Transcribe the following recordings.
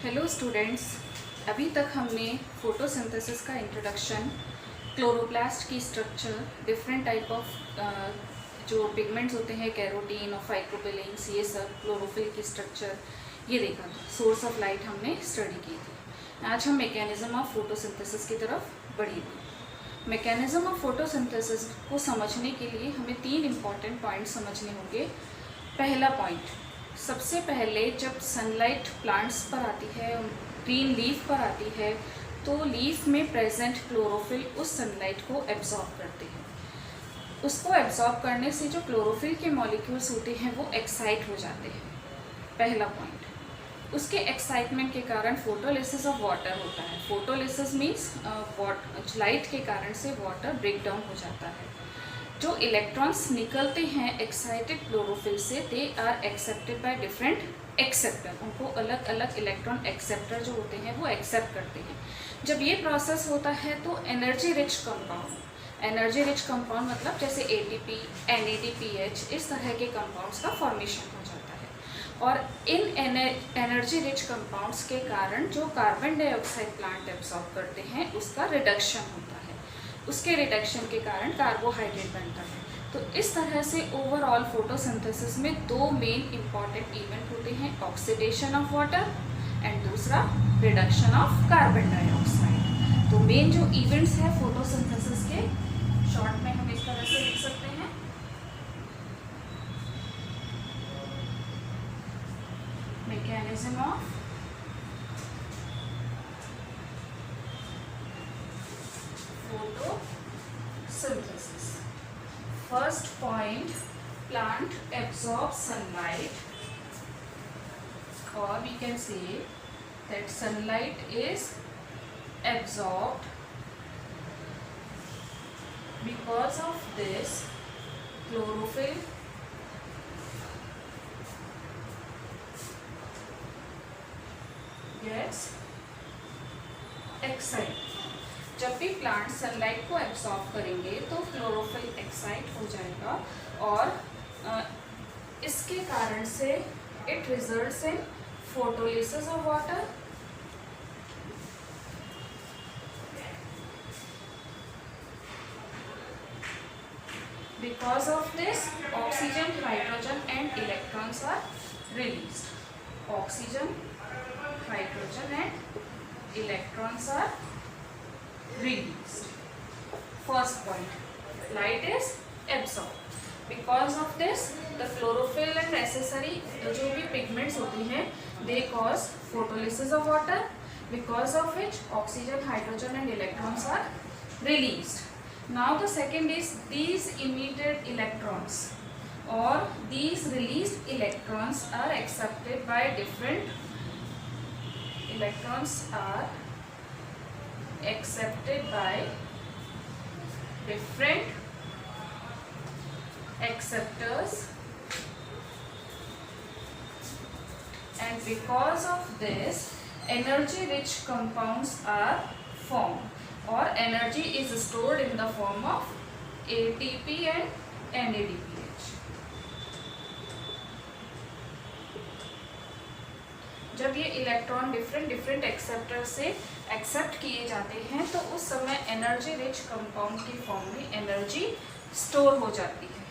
Hello students, अभी तक हमने फोटोसिंथेसिस का इंट्रोडक्शन, क्लोरोप्लास्ट की स्ट्रक्चर, डिफरेंट टाइप ऑफ जो पिगमेंट्स होते हैं कैरोटीन और फाइक्रोबिलिन्स, ये सब, क्लोरोफिल की स्ट्रक्चर, ये देखा था। सोर्स ऑफ लाइट हमने स्टडी की थी। आज हम मैकेनिज्म ऑफ फोटोसिंथेसिस की तरफ बढ़ेंगे। मैकेनिज्म ऑफ फोटोसिंथेसिस को समझने के लिए हमें 3 इम्पॉर्टेंट पॉइंट समझने होंगे। पहला पॉइंट, सबसे पहले जब सनलाइट प्लांट्स पर आती है, ग्रीन लीफ पर आती है, तो लीफ में प्रेजेंट क्लोरोफिल उस सनलाइट को एब्जॉर्ब करते हैं। उसको एब्जॉर्ब करने से जो क्लोरोफिल के मॉलिक्यूल्स होते हैं वो एक्साइट हो जाते हैं। पहला पॉइंट, उसके एक्साइटमेंट के कारण फोटोलिसिस ऑफ वाटर होता है। फोटोलिसिस मीन्स लाइट के कारण से वाटर ब्रेक डाउन हो जाता है। जो इलेक्ट्रॉन्स निकलते हैं एक्साइटेड क्लोरोफिल से, they are accepted by different acceptor. उनको अलग अलग इलेक्ट्रॉन एक्सेप्टर जो होते हैं वो एक्सेप्ट करते हैं। जब ये प्रोसेस होता है तो एनर्जी रिच कंपाउंड मतलब जैसे ATP, NADPH, इस तरह के कंपाउंड्स का फॉर्मेशन हो जाता है। और इन एनर्जी रिच कंपाउंड्स के कारण जो कार्बन डाइऑक्साइड प्लांट एब्सॉर्ब करते हैं उसका रिडक्शन होता है। उसके रिडक्शन के कारण कार्बोहाइड्रेट बनता है। तो इस तरह से ओवरऑल फोटोसिंथेसिस में 2 मेन इंपॉर्टेंट इवेंट होते हैं, ऑक्सीडेशन ऑफ वाटर एंड दूसरा रिडक्शन ऑफ कार्बन डाइऑक्साइड। तो मेन जो इवेंट्स हैं फोटोसिंथेसिस के, शॉर्ट में हम इस तरह से लिख सकते हैं। Mechanism of photosynthesis. First point, plant absorbs sunlight, or we can say that sunlight is absorbed. Because of this, chlorophyll gets excited. जब भी प्लांट सनलाइट को एब्सॉर्ब करेंगे तो क्लोरोफिल एक्साइट हो जाएगा और इसके कारण से it results in photolysis of water, because of this oxygen, hydrogen and electrons are released. Oxygen, hydrogen and electrons are released. First point, light is absorbed. Because of this, the chlorophyll and necessary जो भी pigments होती हैं, they cause photolysis of water, because of which oxygen, hydrogen and electrons are released. Now the second is these emitted electrons or these released electrons are accepted by different electrons are accepted by different acceptors, and because of this energy rich compounds are formed or energy is stored in the form of ATP and NADPH. जब ये electron different acceptor से accept किए जाते हैं तो उस समय energy rich compound की फॉर्म में एनर्जी स्टोर हो जाती है।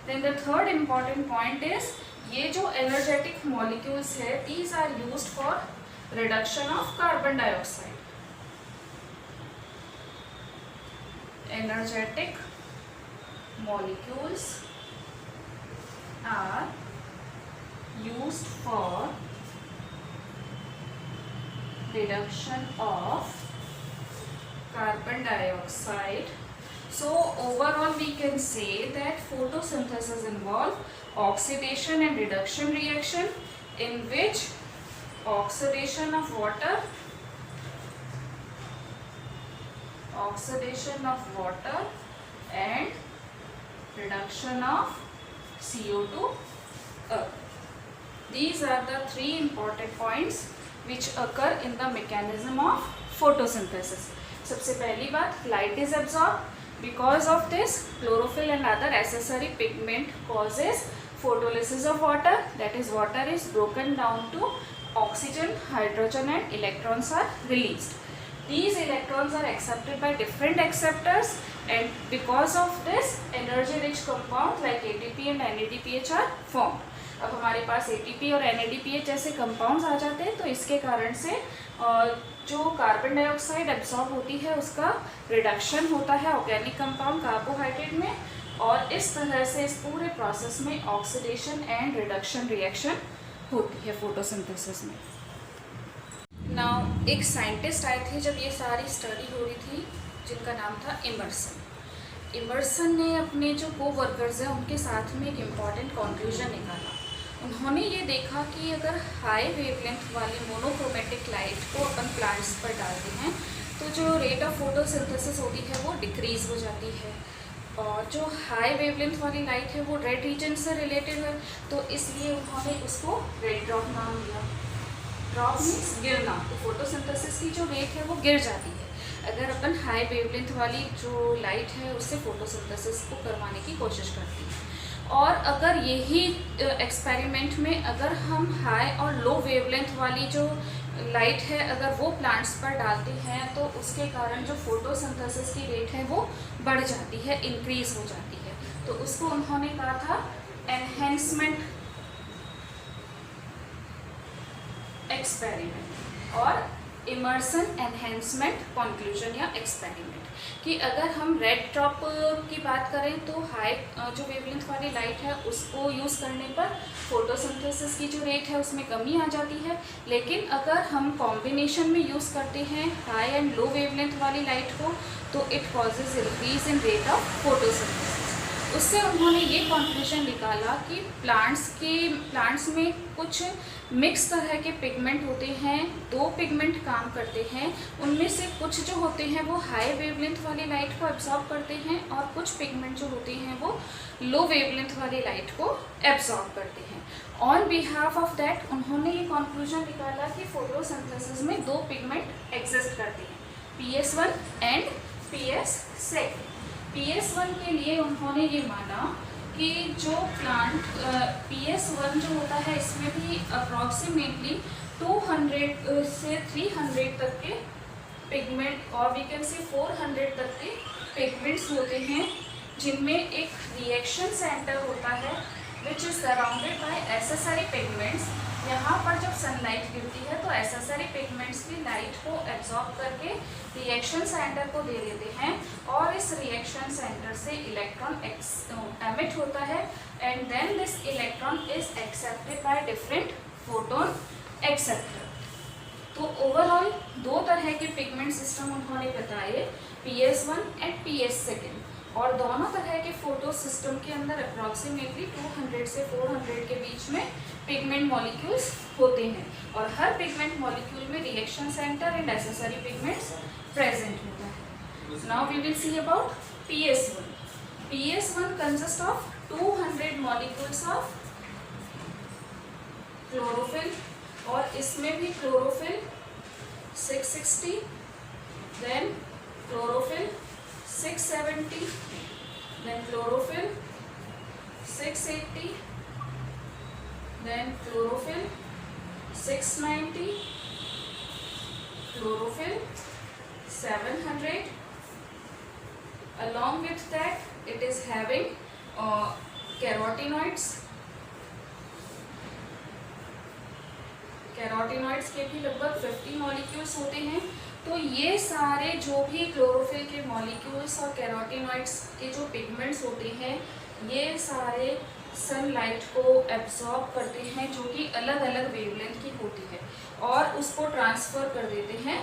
Then the third important point is, ये जो एनर्जेटिक मॉलिक्यूल्स है, these are used for reduction of carbon dioxide. Energetic molecules are used for reduction of carbon dioxide. So overall we can say that photosynthesis involve oxidation and reduction reaction, in which oxidation of water and reduction of CO2 earth. These are the 3 important points which occur in the mechanism of photosynthesis. सबसे पहली बात, light is absorbed. Because of this, chlorophyll and other accessory pigment causes photolysis of water, that is water is broken down to oxygen, hydrogen and electrons are released. These electrons are accepted by different acceptors and because of this energy rich compounds like ATP and NADPH are formed. अब हमारे पास ATP और NADPH जैसे compounds आ जाते हैं तो इसके कारण से जो कार्बन डाइऑक्साइड एब्जॉर्ब होती है उसका रिडक्शन होता है ऑर्गेनिक कंपाउंड कार्बोहाइड्रेट में, और इस तरह से इस पूरे प्रोसेस में ऑक्सीडेशन एंड रिडक्शन रिएक्शन होती है फोटोसिंथेसिस में। नाउ एक साइंटिस्ट आए थे जब ये सारी स्टडी हो रही थी जिनका नाम था इमर्सन। इमर्सन ने अपने जो को वर्कर्स हैं उनके साथ में एक इम्पॉर्टेंट कंक्लूजन निकाला। उन्होंने ये देखा कि अगर हाई वेवलेंथ वाली मोनोक्रोमेटिक लाइट को अपन प्लांट्स पर डालते हैं तो जो रेट ऑफ फोटोसिंथेसिस होती है वो डिक्रीज़ हो जाती है, और जो हाई वेवलेंथ वाली लाइट है वो रेड रीजन से रिलेटेड है, तो इसलिए उन्होंने उसको रेड ड्रॉप नाम दिया। ड्रॉप मीन्स गिरना, तो फोटोसिंथेसिस की जो रेट है वो गिर जाती है अगर अपन हाई वेवलेंथ वाली जो लाइट है उससे फोटोसिंथेसिस को करवाने की कोशिश करते हैं। और अगर यही एक्सपेरिमेंट में अगर हम हाई और लो वेवलेंथ वाली जो लाइट है अगर वो प्लांट्स पर डालते हैं तो उसके कारण जो फोटोसिंथेसिस की रेट है वो बढ़ जाती है, इंक्रीज हो जाती है। तो उसको उन्होंने कहा था एनहेंसमेंट एक्सपेरिमेंट और इमर्सन एनहेंसमेंट कंक्लूजन या एक्सपेरिमेंट, कि अगर हम रेड ड्रॉप की बात करें तो हाई जो वेवलेंथ वाली लाइट है उसको यूज़ करने पर फोटोसिंथेसिस की जो रेट है उसमें कमी आ जाती है, लेकिन अगर हम कॉम्बिनेशन में यूज़ करते हैं हाई एंड लो वेवलेंथ वाली लाइट को तो it causes increase in rate of photosynthesis. उससे उन्होंने ये कंक्लूजन निकाला कि प्लांट्स में कुछ मिक्स तरह के पिगमेंट होते हैं, दो पिगमेंट काम करते हैं, उनमें से कुछ जो होते हैं वो हाई वेवलेंथ वाली लाइट को एब्जॉर्ब करते हैं और कुछ पिगमेंट जो होते हैं वो लो वेवलेंथ वाली लाइट को एब्जॉर्ब करते हैं। ऑन बिहाफ ऑफ दैट उन्होंने ये कंक्लूजन निकाला कि फोटोसिंथेसिस में दो पिगमेंट एग्जिस्ट करते हैं, PS1 एंड PS2। PS1 के लिए उन्होंने ये माना कि जो प्लांट PS1 जो होता है इसमें भी अप्रॉक्सीमेटली 200 से 300 तक के पिगमेंट और वी कैन से 400 तक के पिगमेंट्स होते हैं, जिनमें एक रिएक्शन सेंटर होता है which is surrounded by accessory pigments. यहाँ पर जब सनलाइट गिरती है तो एसेसरी पिगमेंट्स की लाइट को एब्जॉर्ब करके रिएक्शन सेंटर को दे देते हैं और इस रिएक्शन सेंटर से इलेक्ट्रॉन एमिट होता है and then this electron is accepted by different photon acceptor. तो ओवरऑल दो तरह के पिगमेंट सिस्टम उन्होंने बताए, PS1 एंड PS2, और दोनों तरह के फोटो सिस्टम के अंदर अप्रॉक्सीमेटली 200 से 400 के बीच में पिगमेंट मॉलिक्यूल्स होते हैं और हर पिगमेंट मॉलिक्यूल में reaction centre and accessory pigments present होता है। Now we will see about PS1. PS1 consist of 200 molecules of chlorophyll, और इसमें भी chlorophyll 660, then chlorophyll 670, then chlorophyll 680, then chlorophyll 690, chlorophyll 700. Along with that it is having carotenoids. Carotenoids के भी लगभग 50 molecules होते हैं। तो ये सारे जो भी क्लोरोफिल के मॉलिक्यूल्स और कैरोटिनॉइड्स के जो पिगमेंट्स होते हैं ये सारे सनलाइट को एब्जॉर्ब करते हैं जो कि अलग अलग वेवलेंथ की होती है और उसको ट्रांसफ़र कर देते हैं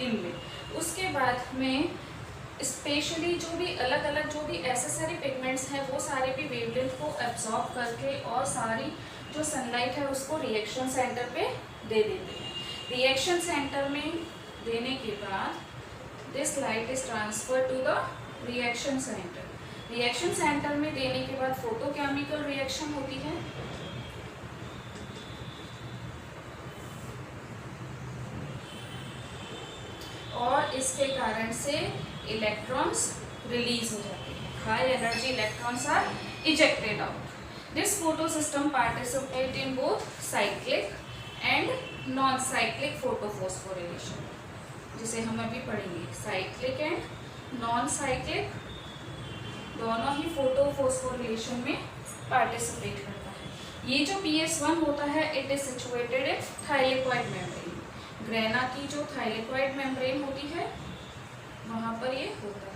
इनमें। उसके बाद में स्पेशली जो भी अलग अलग जो भी एसेसरी पिगमेंट्स हैं वो सारे भी वेवलेंथ को एब्जॉर्ब करके और सारी जो सनलाइट है उसको रिएक्शन सेंटर पे दे देते हैं। रिएक्शन सेंटर में देने के बाद this light is transfer to the reaction centre. Reaction centre में देने के बाद फोटोकेमिकल रिएक्शन होती है और इसके कारण से इलेक्ट्रॉन्स रिलीज हो जाते हैं, high energy electrons are ejected out. This photosystem participate in both cyclic and non cyclic photophosphorylation, जिसे हम अभी पढ़ेंगे। साइक्लिक एंड नॉन साइक्लिक दोनों ही फोटोफॉस्फोरिलेशन में पार्टिसिपेट करता है। ये जो PS1 होता है, it is situated in thylakoid membrane. Grana की जो थाइलेक्वाइड मेम्ब्रेन होती है वहां पर ये होता है।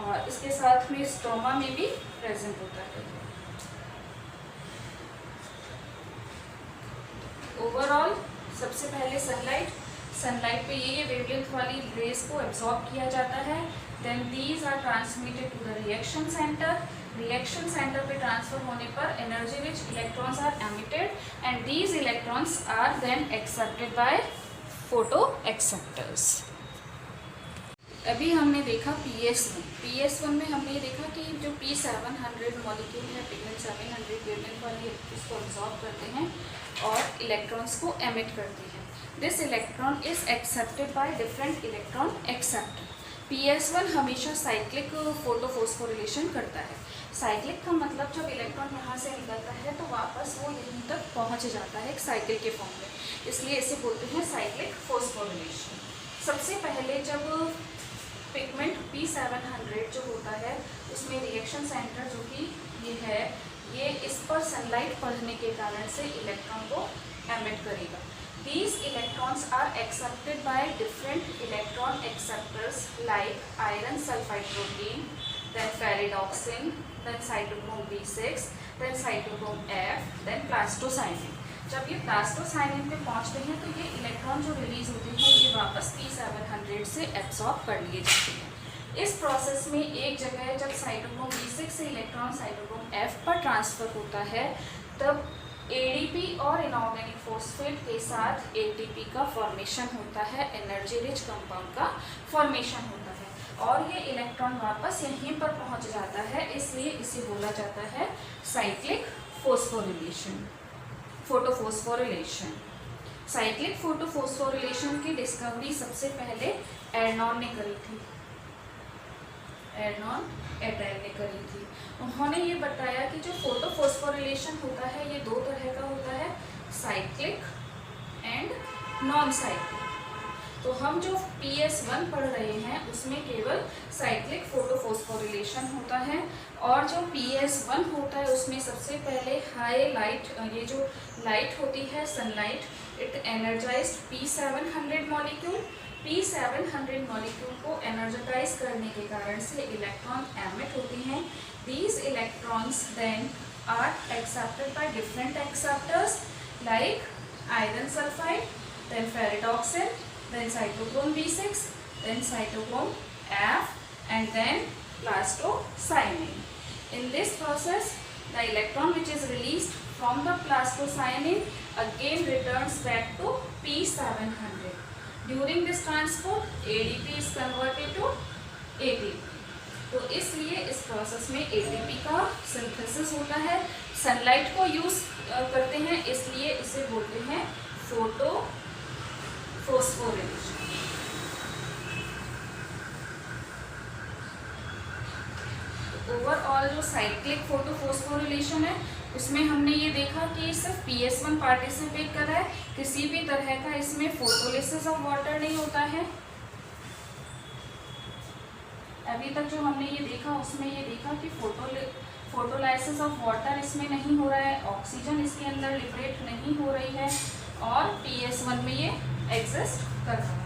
और इसके साथ में स्ट्रोमा में भी प्रेजेंट होता है। ओवरऑल सबसे पहले सनलाइट पे ये वेवलेंथ वाली रेज को एब्जॉर्ब किया जाता है। Then these are transmitted to the reaction centre पे ट्रांसफर होने पर energy rich electrons are emitted and these electrons are then accepted by photo acceptors. अभी हमने देखा PS1 में हमने ये देखा कि जो P700 मॉलिक्यूल है, पिगमेंट 700 वेवलेंथ वाली, इसको एब्जॉर्ब करते हैं और इलेक्ट्रॉन्स को एमिट करते हैं। This electron is accepted by different electron acceptor. PS1 हमेशा साइक्लिक फोटोफॉस्फोरिलेशन करता है। साइक्लिक का मतलब जब इलेक्ट्रॉन यहाँ से निकलता है तो वापस वो यहीं तक पहुँच जाता है एक साइकिल के फॉर्म में, इसलिए इसे बोलते हैं साइक्लिक फोस्फोरिलेशन। सबसे पहले जब पिगमेंट P700 जो होता है उसमें रिएक्शन सेंटर जो कि ये है, ये इस पर सनलाइट पड़ने के कारण से इलेक्ट्रॉन को एमिट करेगा। These electrons are accepted by different electron acceptors like iron sulfide protein, then ferredoxin, then cytochrome B6, then cytochrome F, then plastocyanin। जब ये प्लास्टोसाइनिन पे पहुंचते हैं तो ये इलेक्ट्रॉन जो रिलीज होते हैं ये वापस P700 से एब्जॉर्ब कर लिए जाते हैं। इस प्रोसेस में एक जगह जब साइटोक्रोम B6 से इलेक्ट्रॉन साइटोक्रोम F पर ट्रांसफर होता है तब ADP और इनऑर्गेनिक फॉस्फेट के साथ ATP का फॉर्मेशन होता है, एनर्जी रिच कंपाउंड का फॉर्मेशन होता है और ये इलेक्ट्रॉन वापस यहीं पर पहुंच जाता है, इसलिए इसे बोला जाता है साइक्लिक फोटोफॉस्फोरिलेशन। साइक्लिक फोटोफॉस्फोरिलेशन की डिस्कवरी सबसे पहले एर्नॉन ने करी थी, एर्नॉन एटल ने करी थी। उन्होंने ये बताया कि जो फोटोफॉस्फोरिलेशन होता है ये दो तरह का होता है, साइक्लिक एंड नॉन साइक्लिक। तो हम जो PS1 पढ़ रहे हैं उसमें केवल साइक्लिक फोटोफॉस्फोरिलेशन होता है और जो PS1 होता है उसमें सबसे पहले हाई लाइट, ये जो लाइट होती है sunlight, it energised P700 molecule. P700 molecule को एनर्जेटाइज करने के कारण से इलेक्ट्रॉन एमिट होते हैं। These electrons then are accepted by different acceptors like iron sulphide, then ferredoxin, then cytochrome B6, then cytochrome F, and then plastocyanin. In this process, the electron which is released from the plastocyanin again returns back to P700. During this transport, ADP is converted to ATP. तो इसलिए इस process में ATP का synthesis होता है। Sunlight को use करते हैं इसलिए इसे बोलते हैं फोटोफॉस्फोरिलेशन। ओवरऑल जो साइक्लिक फोटोफॉस्फोरिलेशन है उसमें हमने ये देखा कि सिर्फ PS1 पार्टिसिपेट कर रहा है, किसी भी तरह का इसमें फोटोलिसिस ऑफ वाटर नहीं होता है। अभी तक जो हमने ये देखा उसमें ये देखा कि फोटोलाइसिस ऑफ वाटर इसमें नहीं हो रहा है, ऑक्सीजन इसके अंदर लिबरेट नहीं हो रही है और PS1 में ये एग्जिस्ट कर रहा है।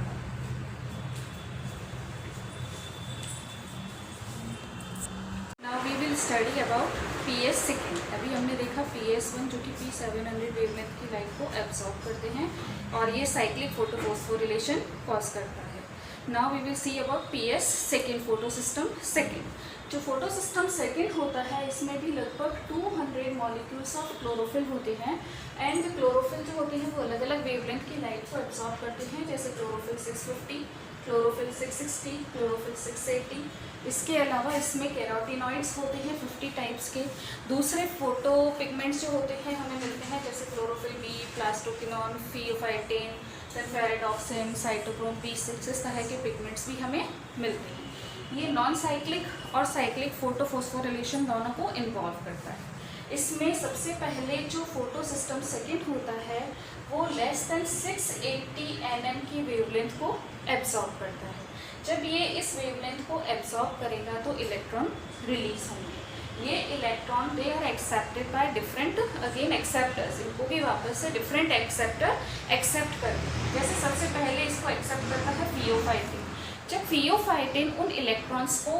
Now we will study about PS2। अभी हमने देखा PS1 जो कि P700 वेवलेंथ की लाइट को एब्जॉर्ब करते हैं और ये साइक्लिक फोटोफॉस्फोरिलेशन कॉज करता है। Now we will see about PS2 photosystem second. जो फोटोसिस्टम सेकेंड होता है इसमें भी लगभग 200 मॉलिक्यूल्स ऑफ क्लोरोफिल होते हैं एंड क्लोरोफिल जो होते हैं वो अलग अलग वेवलेंथ की लाइट को एब्जॉर्ब करते हैं, जैसे क्लोरोफिल 650, क्लोरोफिल 660, क्लोरोफिल 680। इसके अलावा इसमें कैरोटिनॉइड्स होते हैं 50 टाइप्स के। दूसरे फोटो पिगमेंट्स जो होते हैं हमें मिलते हैं जैसे chlorophyll B, plastoquinone, pheophytin, ferredoxin, cytochrome B6, इस तरह के पिगमेंट्स भी हमें मिलते हैं। ये नॉन साइक्लिक और साइक्लिक फोटोफॉस्फोरिलेशन दोनों को इन्वॉल्व करता है। इसमें सबसे पहले जो फोटो सिस्टम सेकेंड होता है वो लेस देन 680 nm की वेवलेंथ को एब्जॉर्ब करता है। जब ये इस वेवलेंथ को एब्जॉर्ब करेगा तो इलेक्ट्रॉन रिलीज होंगे। ये electron they are accepted by different again acceptors, इनको भी वापस से डिफरेंट एक्सेप्टर एक्सेप्ट करते हैं। जैसे सबसे पहले इसको एक्सेप्ट करता है फियोफाइटिन। जब फियोफाइटिन उन इलेक्ट्रॉन्स को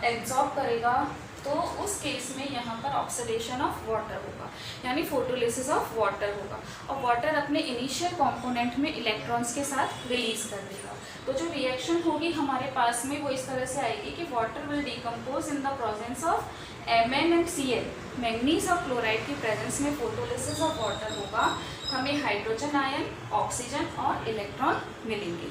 एब्जॉर्ब करेगा तो उस केस में यहाँ पर ऑक्सीडेशन ऑफ वाटर होगा, यानी फोटोलिसिस ऑफ वाटर होगा, और वाटर अपने इनिशियल कंपोनेंट में इलेक्ट्रॉन्स के साथ रिलीज कर देगा। तो जो रिएक्शन होगी हमारे पास में वो इस तरह से आएगी कि water will decompose in the presence of Mn and Cl, manganese और क्लोराइड की प्रेजेंस में फोटोलिसिस ऑफ वाटर होगा, हमें हाइड्रोजन आयन, ऑक्सीजन और इलेक्ट्रॉन मिलेंगे।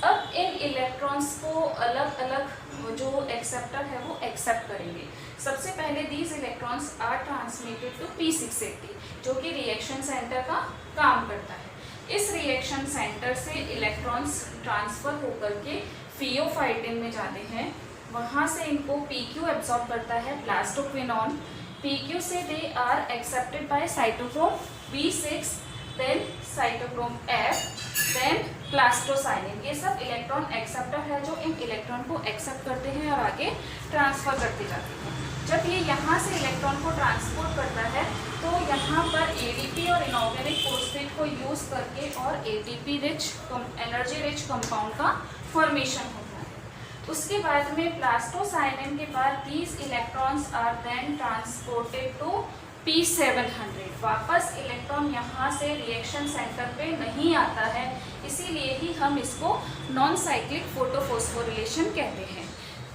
अब इन इलेक्ट्रॉन्स को अलग अलग जो एक्सेप्टर है वो एक्सेप्ट करेंगे। सबसे पहले these electrons are transmitted to P680, जो कि रिएक्शन सेंटर का काम करता है। इस रिएक्शन सेंटर से इलेक्ट्रॉन्स ट्रांसफर होकर के फियोफाइटिन में जाते हैं, वहाँ से इनको PQ एब्जॉर्ब करता है प्लास्टोक्विनॉन। PQ से they are accepted by cytochrome B6, then cytochrome F, then plastocyanin. ये सब इलेक्ट्रॉन एक्सेप्टर है जो इन इलेक्ट्रॉन को एक्सेप्ट करते हैं और आगे ट्रांसफर करते जाते हैं। जब ये यहाँ से इलेक्ट्रॉन को ट्रांसपोर्ट करता है तो यहाँ पर ADP और इनऑर्गेनिक फॉस्फेट को यूज करके और ATP rich energy rich compound का फॉर्मेशन होता है। उसके बाद में प्लास्टोसाइनिन के बाद these electrons are then transported to P700। वापस इलेक्ट्रॉन यहाँ से रिएक्शन सेंटर पे नहीं आता है, इसीलिए ही हम इसको नॉन साइक्लिक फोटोफॉस्फोरिलेशन कहते हैं।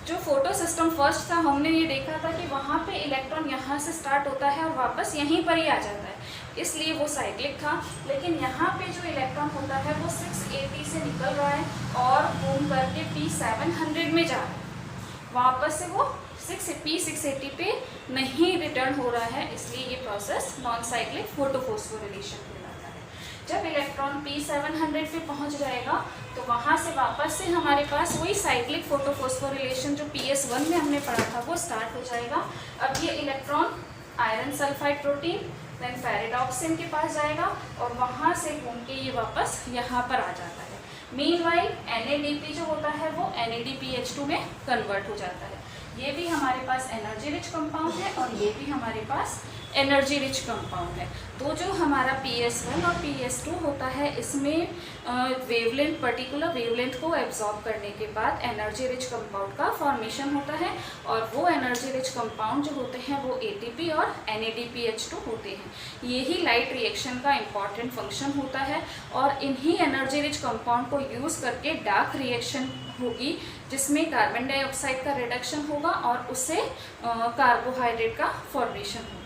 जो फोटो सिस्टम फर्स्ट था हमने ये देखा था कि वहाँ पे इलेक्ट्रॉन यहाँ से स्टार्ट होता है और वापस यहीं पर ही आ जाता है, इसलिए वो साइक्लिक था। लेकिन यहाँ पे जो इलेक्ट्रॉन होता है वो 680 से निकल रहा है और घूम करके P700 में जा रहा है, वापस से वो P680 पे नहीं रिटर्न हो रहा है, इसलिए ये प्रोसेस नॉन साइक्लिक फोटोफॉस्फोरिलेशन कहलाता है। जब इलेक्ट्रॉन P700 पे पहुंच जाएगा तो वहाँ से वापस से हमारे पास वही साइक्लिक फोटोफॉस्फोरिलेशन जो PS1 में हमने पढ़ा था वो स्टार्ट हो जाएगा। अब ये electron iron sulphide protein then ferredoxin के पास जाएगा और वहाँ से घूम के ये वापस यहाँ पर आ जाता है। मीनवाइल NADP जो होता है वो NADPH2 में कन्वर्ट हो जाता है। ये भी हमारे पास एनर्जी रिच कंपाउंड है और ये भी हमारे पास एनर्जी रिच कंपाउंड है। तो जो हमारा PS1 और PS2 होता है इसमें वेवलेंथ पर्टिकुलर वेवलेंथ को एब्जॉर्ब करने के बाद एनर्जी रिच कंपाउंड का फॉर्मेशन होता है और वो एनर्जी रिच कंपाउंड जो होते हैं वो ATP और NADPH2 होते हैं। यही लाइट रिएक्शन का इम्पॉर्टेंट फंक्शन होता है और इन्हीं एनर्जी रिच कंपाउंड को यूज़ करके डार्क रिएक्शन होगी जिसमें कार्बन डाइऑक्साइड का रिडक्शन होगा और उससे कार्बोहाइड्रेट का फॉर्मेशन होगा।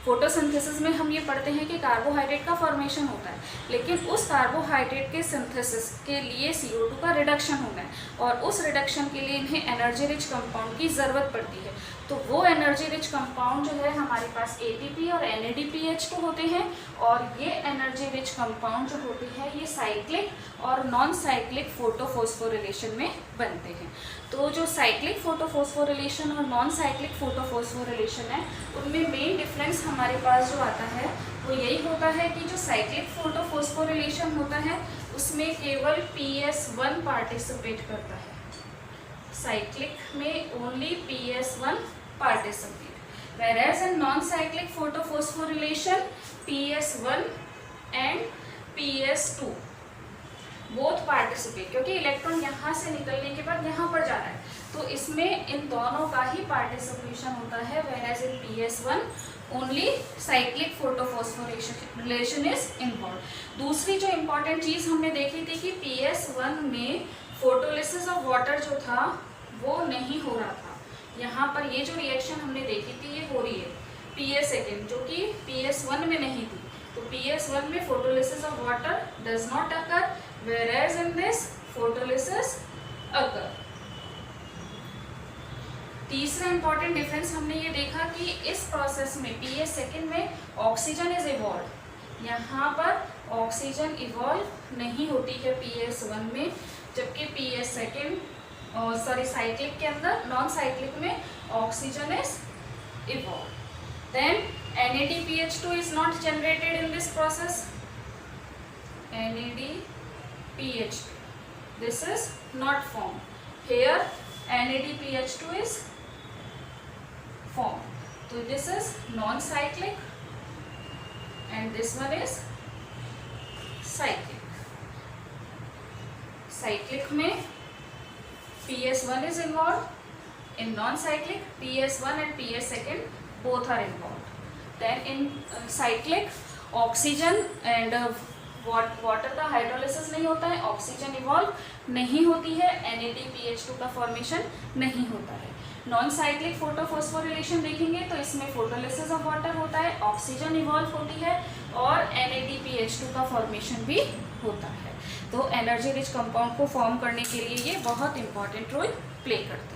फोटोसिंथेसिस में हम ये पढ़ते हैं कि कार्बोहाइड्रेट का फॉर्मेशन होता है, लेकिन उस कार्बोहाइड्रेट के सिंथेसिस के लिए CO2 का रिडक्शन होना है और उस रिडक्शन के लिए इन्हें एनर्जी रिच कंपाउंड की ज़रूरत पड़ती है। तो वो एनर्जी रिच कंपाउंड जो है हमारे पास ATP और NADPH2 होते हैं और ये एनर्जी रिच कंपाउंड जो होते हैं ये साइक्लिक और नॉन साइक्लिक फोटोफॉस्फोरिलेशन में बनते हैं। तो जो साइक्लिक फोटोफॉस्फोरिलेशन और नॉन साइक्लिक फोटोफॉस्फोरिलेशन है उनमें मेन डिफरेंस हमारे पास जो आता है वो यही होता है कि जो साइक्लिक फोटोफॉस्फोरिलेशन होता है उसमें केवल PS1 पार्टिसिपेट करता है, साइक्लिक में only PS1 participate, whereas in non-cyclic photofosphorylation PS1 and PS2 both participate, क्योंकि इलेक्ट्रॉन यहाँ से निकलने के बाद यहाँ पर जा रहा है तो इसमें इन दोनों का ही पार्टिसिपेशन होता है, whereas in PS1 only cyclic photophosphorylation is involve. दूसरी जो इम्पॉर्टेंट चीज़ हमने देखी थी कि PS1 में फोटोलिसिस ऑफ वाटर जो था वो नहीं हो रहा था। यहाँ पर ये जो रिएक्शन हमने देखी थी ये हो रही है PS2 जो कि PS1 में नहीं थी। तो PS1 में photolysis of water does not occur, whereas in this photolysis occur. तीसरा इंपॉर्टेंट डिफरेंस हमने ये देखा कि इस प्रोसेस में PS2 में ऑक्सीजन इज इवॉल्व, यहाँ पर ऑक्सीजन इवॉल्व नहीं होती है PS1 में, जबकि साइक्लिक के अंदर नॉन साइक्लिक में oxygen is evolve. Then NADPH2 is not generated in this process. NADPH2, this is not formed. Here NADPH2 is formed. So this is non-cyclic and this one is cyclic. Cyclic में PS1 is involved. In non-cyclic, PS1 and PS2 both are involved. Then in cyclic, oxygen and water का hydrolysis नहीं होता है, oxygen evolve नहीं होती है, NADPH2 का formation नहीं होता है. नॉन साइक्लिक फोटोफॉस्फोरिलेशन देखेंगे तो इसमें फोटोलिसिस ऑफ वाटर होता है, ऑक्सीजन इवॉल्व होती है और NADPH2 का फॉर्मेशन भी होता है. तो एनर्जी रिच कंपाउंड को फॉर्म करने के लिए ये बहुत इंपॉर्टेंट रोल प्ले करते हैं.